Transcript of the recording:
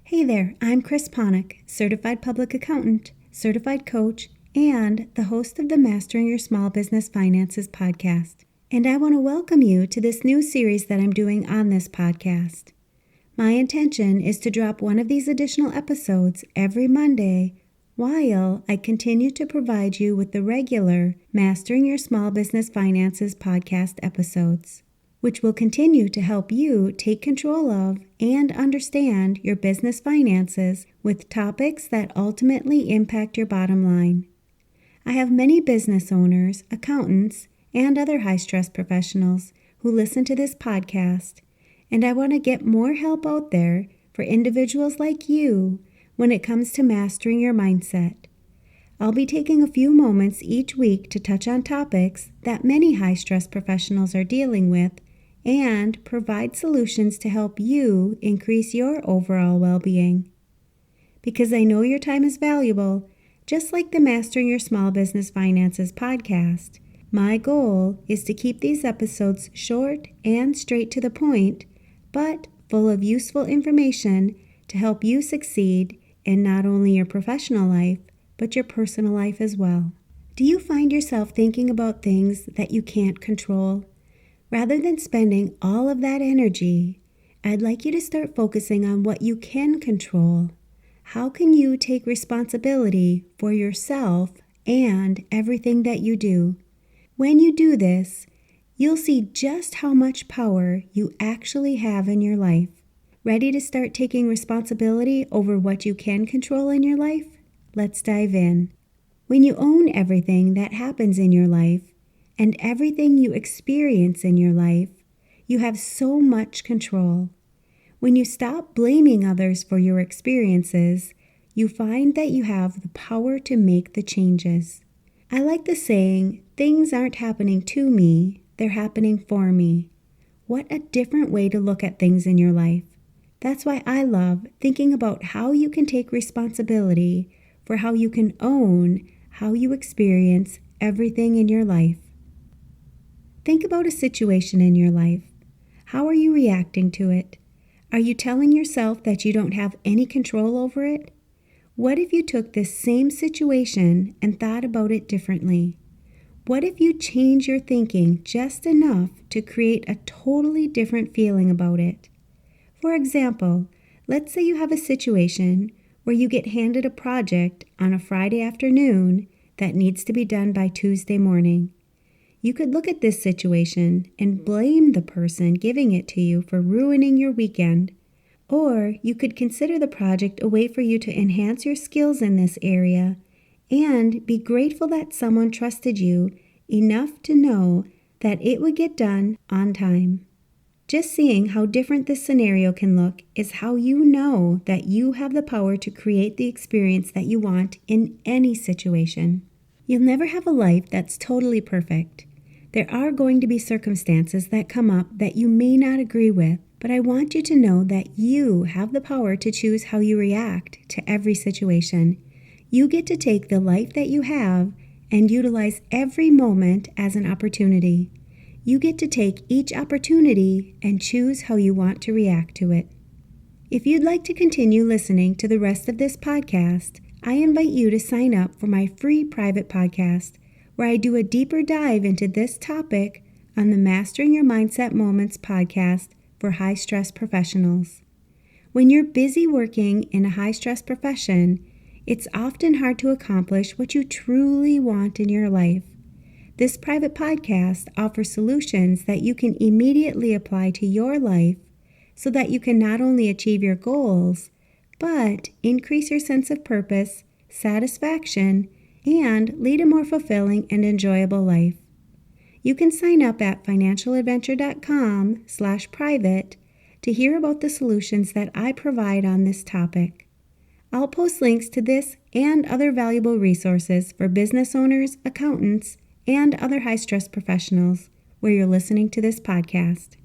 Hey there, I'm Chris Panek, Certified Public Accountant, Certified Coach, and the host of the Mastering Your Small Business Finances podcast. And I want to welcome you to this new series that I'm doing on this podcast. My intention is to drop one of these additional episodes every Monday while I continue to provide you with the regular Mastering Your Small Business Finances podcast episodes, which will continue to help you take control of and understand your business finances with topics that ultimately impact your bottom line. I have many business owners, accountants, and other high-stress professionals who listen to this podcast, and I want to get more help out there for individuals like you when it comes to mastering your mindset. I'll be taking a few moments each week to touch on topics that many high-stress professionals are dealing with and provide solutions to help you increase your overall well-being. Because I know your time is valuable, just like the Mastering Your Small Business Finances podcast, my goal is to keep these episodes short and straight to the point, but full of useful information to help you succeed in not only your professional life, but your personal life as well. Do you find yourself thinking about things that you can't control? Rather than spending all of that energy, I'd like you to start focusing on what you can control. How can you take responsibility for yourself and everything that you do? When you do this, you'll see just how much power you actually have in your life. Ready to start taking responsibility over what you can control in your life? Let's dive in. When you own everything that happens in your life, and everything you experience in your life, you have so much control. When you stop blaming others for your experiences, you find that you have the power to make the changes. I like the saying, things aren't happening to me, they're happening for me. What a different way to look at things in your life. That's why I love thinking about how you can take responsibility for how you can own how you experience everything in your life. Think about a situation in your life. How are you reacting to it? Are you telling yourself that you don't have any control over it? What if you took this same situation and thought about it differently? What if you change your thinking just enough to create a totally different feeling about it? For example, let's say you have a situation where you get handed a project on a Friday afternoon that needs to be done by Tuesday morning. You could look at this situation and blame the person giving it to you for ruining your weekend. Or you could consider the project a way for you to enhance your skills in this area and be grateful that someone trusted you enough to know that it would get done on time. Just seeing how different this scenario can look is how you know that you have the power to create the experience that you want in any situation. You'll never have a life that's totally perfect. There are going to be circumstances that come up that you may not agree with, but I want you to know that you have the power to choose how you react to every situation. You get to take the life that you have and utilize every moment as an opportunity. You get to take each opportunity and choose how you want to react to it. If you'd like to continue listening to the rest of this podcast, I invite you to sign up for my free private podcast, where I do a deeper dive into this topic on the Mastering Your Mindset Moments podcast for high-stress professionals. When you're busy working in a high-stress profession, it's often hard to accomplish what you truly want in your life. This private podcast offers solutions that you can immediately apply to your life so that you can not only achieve your goals, but increase your sense of purpose, satisfaction, and lead a more fulfilling and enjoyable life. You can sign up at financialadventure.com/private to hear about the solutions that I provide on this topic. I'll post links to this and other valuable resources for business owners, accountants, and other high-stress professionals where you're listening to this podcast.